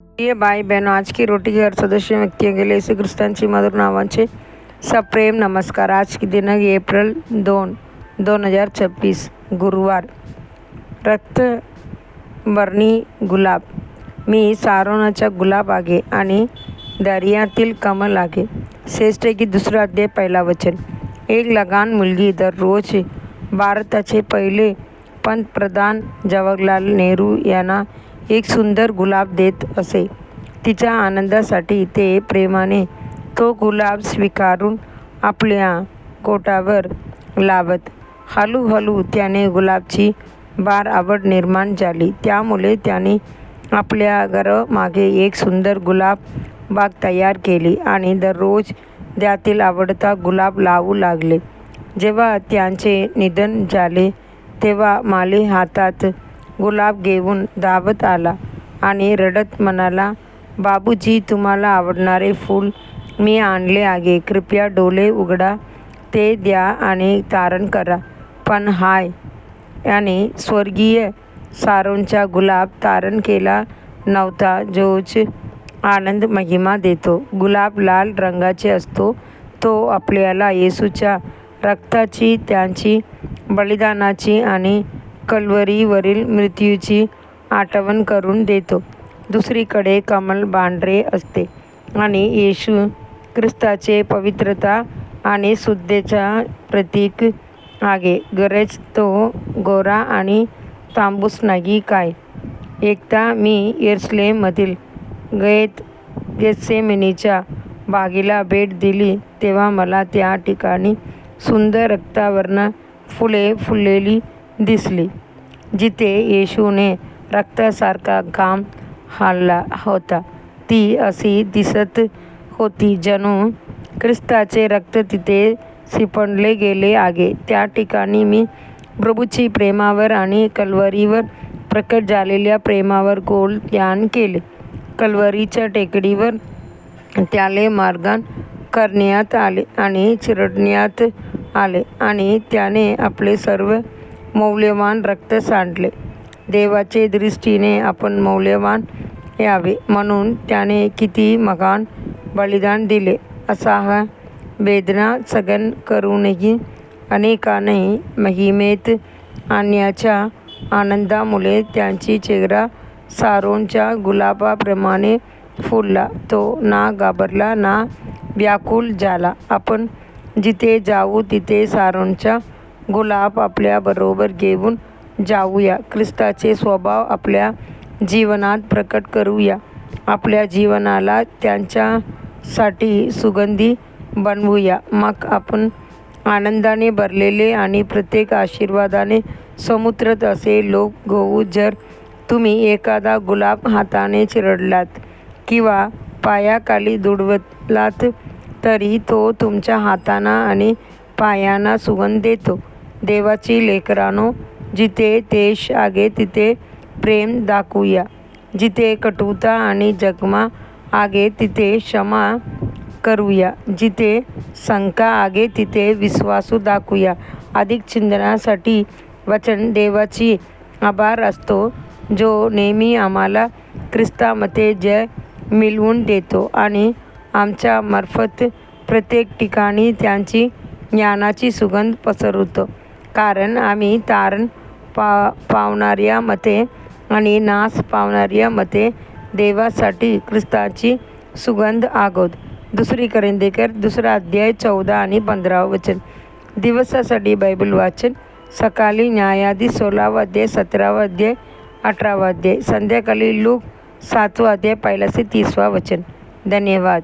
प्रिय भाई बहनों, आज की रोटी के हर सदस्य व्यक्तियों के लिए यीशु ख्रिस्तांची मधुर नावांचे सप्रेम नमस्कार। आज की दिनांक एप्रिल 2, 2026 गुरुवार। रक्तवर्णी गुलाब। मी सारोनाचा गुलाब आहे आणि दर्यातील कमल आहे। श्रेष्ठ की दुसरा अध्याय पहिला वचन। एक लहान मुलगी दररोज भारताचे पहिले पंतप्रधान जवाहरलाल नेहरू यांना एक सुंदर गुलाब देत असे। तिच्या आनंदासाठी ते प्रेमाने तो गुलाब स्वीकारून आपल्या कोटावर लावत। हळूहळू त्याने गुलाबची फार आवड निर्माण झाली। त्यामुळे त्याने आपल्या घरामागे एक सुंदर गुलाब बाग तयार केली आणि दररोज त्यातील आवडता गुलाब लावू लागले। जेव्हा त्यांचे निधन झाले तेव्हा माली हातात गुलाब घेऊन धावत आला आणि रडत म्हणाला, बाबूजी, तुम्हाला आवडणारे फूल मी आणले आहे, कृपया डोळे उघडा, ते द्या आणि तारण करा। पण हाय, याने स्वर्गीय सारोंचा गुलाब तारण केला नव्हता, जोच आनंद महिमा देतो। गुलाब लाल रंगाचे असतो। तो आपल्याला येशूच्या रक्ताची, त्यांची बलिदानाची आणि कल्वरीवरील मृत्यूची आठवण करून देतो। दुसरीकडे कमल पांढरे असते आणि येशू ख्रिस्ताचे पवित्रता आणि शुद्धतेचे प्रतीक आहे। गरज तो गोरा आणि तांबूस नाही काय? एकदा मी यरूशलेममधील गेत्सेमनीच्या बागेला भेट दिली तेव्हा मला त्या ठिकाणी सुंदर रक्तवर्ण फुले फुललेली दिसली, जिथे येशूने रक्तासारखा घाम हाणला होता। ती अशी दिसत होती जणू ख्रिस्ताचे रक्त तिथे शिंपडले गेले आहे। त्या ठिकाणी मी प्रभूची प्रेमावर आणि कल्वरीवर प्रकट झालेल्या प्रेमावर खोल ध्यान केले। कल्वरीच्या टेकडीवर त्याला मारहाण करण्यात आले आणि चिरडण्यात आले आणि त्याने आपले सर्व मौल्यवान रक्त सांडले। देवाच्या दृष्टीने आपण मौल्यवान यावे म्हणून त्याने किती महान बलिदान दिले, असा वेदना सहन करूनही अनेकांनी महिमेत आणण्याच्या आनंदामुळे त्यांचा चेहरा सारोनच्या गुलाबाप्रमाणे फुलला। तो ना घाबरला ना व्याकुळ झाला। आपण जिथे जाऊ तिथे सारोनचा गुलाब आपल्याबरोबर घेऊन जाऊया। ख्रिस्ताचे स्वभाव आपल्या जीवनात प्रकट करूया। आपल्या जीवनाला त्यांच्यासाठी सुगंधी बनवूया। मग आपण आनंदाने भरलेले आणि प्रत्येक आशीर्वादाने समृद्ध असे लोक होऊ। जर तुम्ही एखादा गुलाब हाताने चिरडलात किंवा पायाखाली तुडवलात तरी तो तुमच्या हातांना आणि पायांना सुगंध देतो। देवाची लेकरांनो, जिथे द्वेष आहे तिथे प्रेम दाखवूया। जिथे कटुता आणि जखमा आहे तिथे क्षमा करूया। जिथे शंका आहे तिथे विश्वास दाखवूया। अधिक चिंतनासाठी वचन। देवाची आभार असतो, जो नेहमी आम्हाला ख्रिस्तामध्ये जय मिळवून देतो आणि आमच्या मार्फत प्रत्येक ठिकाणी त्यांची ज्ञानाची सुगंध पसरवतो। कारण आम्ही तारण पावणाऱ्यामध्ये आणि नाश पावणाऱ्यामध्ये देवासाठी ख्रिस्ताची सुगंध आहोत। दुसरी कोरिंथीकर 2 अध्याय 14 आणि 15 वचन। दिवसासाठी बायबल वाचन। सकाळी न्यायाधीश 16 अध्याय 17 अध्याय 18 अध्याय। संध्याकाळी लूक 7 अध्याय 1 ते 30 वचन। धन्यवाद।